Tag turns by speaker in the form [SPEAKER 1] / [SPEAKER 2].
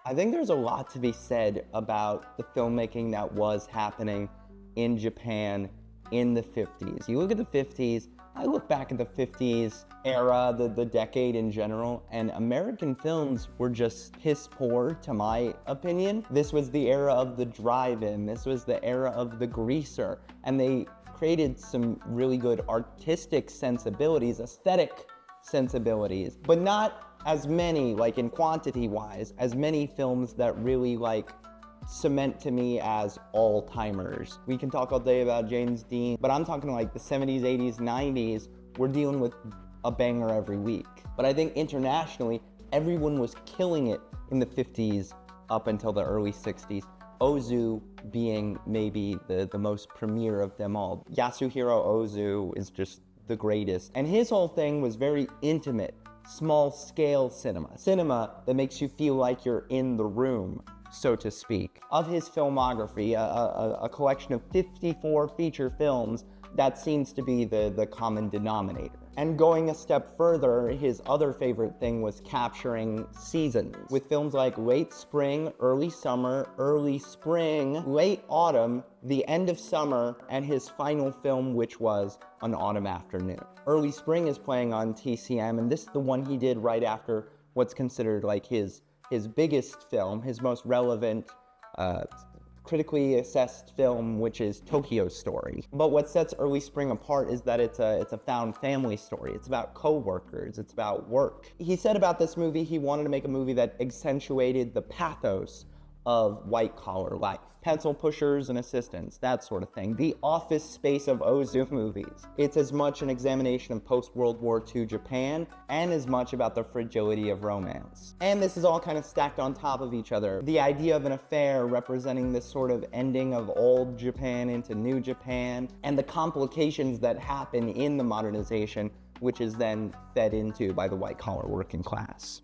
[SPEAKER 1] I think there's a lot to be said about the filmmaking that was happening in Japan in the 50s. You look at the 50s, I look back at the 50s era, the decade in general, and American films were just piss poor, to my opinion. This was the era of the drive-in, this was the era of the greaser, and they created some really good artistic sensibilities, aesthetic sensibilities, but not as many, like in quantity-wise, as many films that really like cement to me as all-timers. We can talk all day about James Dean, but I'm talking like the 70s, 80s, 90s, we're dealing with a banger every week. But I think internationally, everyone was killing it in the 50s up until the early 60s. Ozu being maybe the most premier of them all. Yasujirō Ozu is just the greatest. And his whole thing was very intimate, small-scale cinema. Cinema that makes you feel like you're in the room, so to speak. Of his filmography, a collection of 54 feature films, that seems to be the common denominator. And going a step further, his other favorite thing was capturing seasons, with films like Late Spring, Early Summer, Early Spring, Late Autumn, The End of Summer, and his final film, which was An Autumn Afternoon. Early Spring is playing on TCM, and this is the one he did right after what's considered like his biggest film, his most relevant, critically assessed film, which is Tokyo Story. But what sets Early Spring apart is that it's a found family story. It's about co-workers, it's about work. He said about this movie, he wanted to make a movie that accentuated the pathos of white-collar life. Pencil pushers and assistants, that sort of thing. The office space of Ozu movies. It's as much an examination of post-World War II Japan and as much about the fragility of romance. And this is all kind of stacked on top of each other. The idea of an affair representing this sort of ending of old Japan into new Japan, and the complications that happen in the modernization, which is then fed into by the white-collar working class.